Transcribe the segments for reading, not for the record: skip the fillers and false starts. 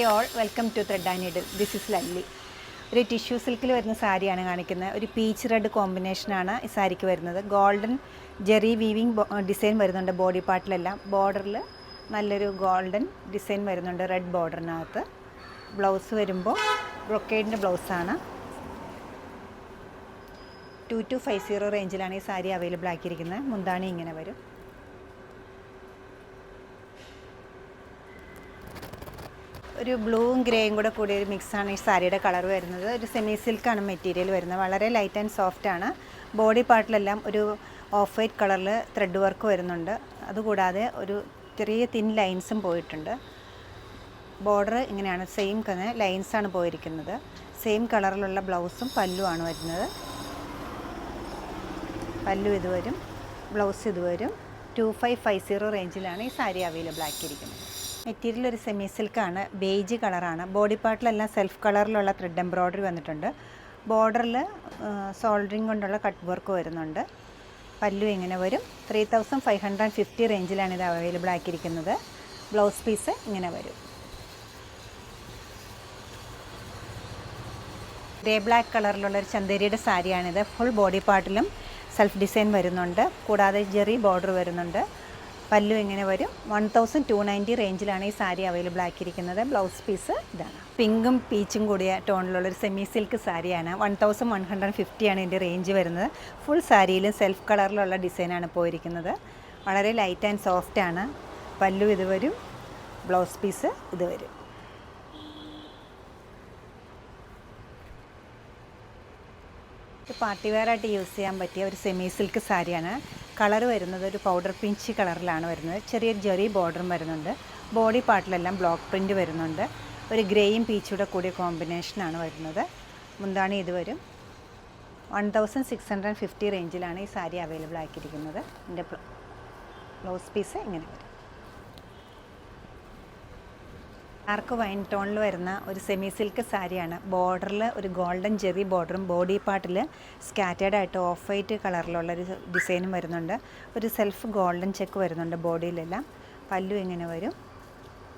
Hey all, welcome to Thread and Needle. This is Lalli. ഒരു tissue സിൽക്കിൽ വരുന്ന സാരിയാണ് കാണിക്കുന്നത്. ഒരു പീച്ച് റെഡ് കോമ്പിനേഷനാണ് ഈ സാരിക്ക് വരുന്നത്. ഗോൾഡൻ ജെറി വീവിങ് ഡിസൈൻ വരുന്നുണ്ട് ബോഡി പാർട്ടിലെല്ലാം. ബോർഡറിൽ നല്ലൊരു ഗോൾഡൻ ഡിസൈൻ വരുന്നുണ്ട് റെഡ് ബോർഡറിനകത്ത്. ബ്ലൗസ് വരുമ്പോൾ ബ്രൊക്കേഡിൻ്റെ ബ്ലൗസാണ്. 2250 റേഞ്ചിലാണ് ഈ സാരി അവൈലബിൾ ആക്കിയിരിക്കുന്നത്. മുന്താണി ഇങ്ങനെ വരും. ഒരു ബ്ലൂവും ഗ്രേയും കൂടെ കൂടിയ ഒരു മിക്സാണ് ഈ സാരിയുടെ കളർ വരുന്നത്. ഒരു സെമി സിൽക്കാണ് മെറ്റീരിയൽ വരുന്നത്. വളരെ ലൈറ്റ് ആൻഡ് സോഫ്റ്റാണ്. ബോഡി പാർട്ടിലെല്ലാം ഒരു ഓഫ് വൈറ്റ് കളറിൽ ത്രെഡ് വർക്ക് വരുന്നുണ്ട്. അതുകൂടാതെ ഒരു ചെറിയ തിൻ ലൈൻസും പോയിട്ടുണ്ട്. ബോർഡർ ഇങ്ങനെയാണ്, സെയിം തന്നെ ലൈൻസാണ് പോയിരിക്കുന്നത്. സെയിം കളറിലുള്ള ബ്ലൗസും പല്ലുമാണ് വരുന്നത്. പല്ലു ഇത് വരും, ബ്ലൗസ് ഇത് വരും. 2550 റേഞ്ചിലാണ് ഈ സാരി അവൈലബിൾ ആക്കിയിരിക്കുന്നത്. മെറ്റീരിയൽ ഒരു സെമി സിൽക്കാണ്, ബേജ് കളറാണ്. ബോഡി പാർട്ടിലെല്ലാം സെൽഫ് കളറിലുള്ള ത്രെഡ് എംബ്രോയ്ഡറി വന്നിട്ടുണ്ട്. ബോർഡറിൽ സോൾഡറിങ് കൊണ്ടുള്ള കട്ട് വർക്ക് വരുന്നുണ്ട്. പല്ലു ഇങ്ങനെ വരും. 3550 റേഞ്ചിലാണ് ഇത് അവൈലബിൾ ആക്കിയിരിക്കുന്നത്. ബ്ലൗസ് പീസ് ഇങ്ങനെ വരും. ഗ്രേ ബ്ലാക്ക് കളറിലുള്ള ഒരു ചന്തേരിയുടെ സാരിയാണിത്. ഫുൾ ബോഡി പാർട്ടിലും സെൽഫ് ഡിസൈൻ വരുന്നുണ്ട്. കൂടാതെ ജെറി ബോർഡർ വരുന്നുണ്ട്. പല്ലു ഇങ്ങനെ വരും. 1290 റേഞ്ചിലാണ് ഈ സാരി അവൈലബിൾ ആക്കിയിരിക്കുന്നത്. ബ്ലൗസ് പീസ് ഇതാണ്. പിങ്കും പീച്ചും കൂടിയ ടോണിലുള്ളൊരു സെമി സിൽക്ക് സാരിയാണ്. 1150 ആണ് ഇതിൻ്റെ റേഞ്ച് വരുന്നത്. ഫുൾ സാരിയിലും സെൽഫ് കളറിലുള്ള ഡിസൈനാണ് പോയിരിക്കുന്നത്. വളരെ ലൈറ്റ് ആൻഡ് സോഫ്റ്റ് ആണ്. പല്ലു ഇത് വരും, ബ്ലൗസ് പീസ് ഇത് വരും. പാർട്ടി വെയറായിട്ട് യൂസ് ചെയ്യാൻ പറ്റിയ ഒരു സെമി സിൽക്ക് സാരിയാണ്. കളർ വരുന്നത് ഒരു പൗഡർ പിഞ്ച് കളറിലാണ് വരുന്നത്. ചെറിയൊരു ജെറി ബോർഡറും വരുന്നുണ്ട്. ബോഡി പാർട്ടിലെല്ലാം ബ്ലോക്ക് പ്രിൻറ്റ് വരുന്നുണ്ട്. ഒരു ഗ്രേയും പീച്ചൂടെ കൂടിയ കോമ്പിനേഷനാണ് വരുന്നത്. മുന്താണി ഇത് വരും. 1650 റേഞ്ചിലാണ് ഈ സാരി അവൈലബിൾ ആക്കിയിരിക്കുന്നത്. എൻ്റെ ബ്ലൗസ് പീസ് ഇങ്ങനെ വരും. ഡാർക്ക് വൈൻ ടോണിൽ വരുന്ന ഒരു സെമി സിൽക്ക് സാരിയാണ്. ബോർഡറിൽ ഒരു ഗോൾഡൻ ജെറി ബോർഡറും ബോഡി പാർട്ടിൽ സ്കാറ്റേഡ് ആയിട്ട് ഓഫ് വൈറ്റ് കളറിലുള്ളൊരു ഡിസൈനും വരുന്നുണ്ട്. ഒരു സെൽഫ് ഗോൾഡൻ ചെക്ക് വരുന്നുണ്ട് ബോഡിയിലെല്ലാം. പല്ലു ഇങ്ങനെ വരും.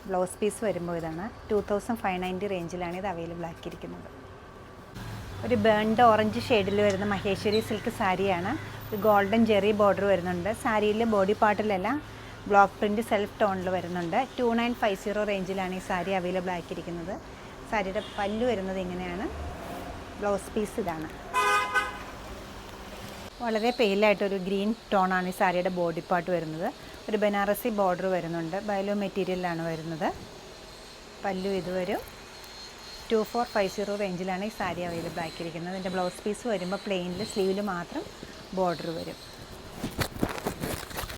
ബ്ലൗസ് പീസ് വരുമ്പോൾ ഇതാണ്. 2590 റേഞ്ചിലാണ് ഇത് അവൈലബിൾ ആക്കിയിരിക്കുന്നത്. ഒരു ബേൺഡ് ഓറഞ്ച് ഷെയ്ഡിൽ വരുന്ന മഹേശ്വരി സിൽക്ക് സാരിയാണ്. ഒരു ഗോൾഡൻ ജെറി ബോർഡർ വരുന്നുണ്ട്. സാരിയിൽ ബോഡി പാർട്ടിലെല്ലാം ബ്ലോക്ക് പ്രിൻറ്റ് സെൽഫ് ടോണിൽ വരുന്നുണ്ട്. 2950 റേഞ്ചിലാണ് ഈ സാരി അവൈലബിൾ ആക്കിയിരിക്കുന്നത്. സാരിയുടെ പല്ലു വരുന്നത് ഇങ്ങനെയാണ്. ബ്ലൗസ് പീസ് ഇതാണ്. വളരെ പെയിലായിട്ടൊരു ഗ്രീൻ ടോണാണ് ഈ സാരിയുടെ ബോഡി പാർട്ട് വരുന്നത്. ഒരു ബനാറസി ബോർഡർ വരുന്നുണ്ട്. ബയലോ മെറ്റീരിയലിലാണ് വരുന്നത്. പല്ലു ഇത് വരും. 2450 റേഞ്ചിലാണ് ഈ സാരി അവൈലബിൾ ആക്കിയിരിക്കുന്നത്. ഇതിൻ്റെ ബ്ലൗസ് പീസ് വരുമ്പോൾ പ്ലെയിനിൽ സ്ലീവിൽ മാത്രം ബോർഡർ വരും.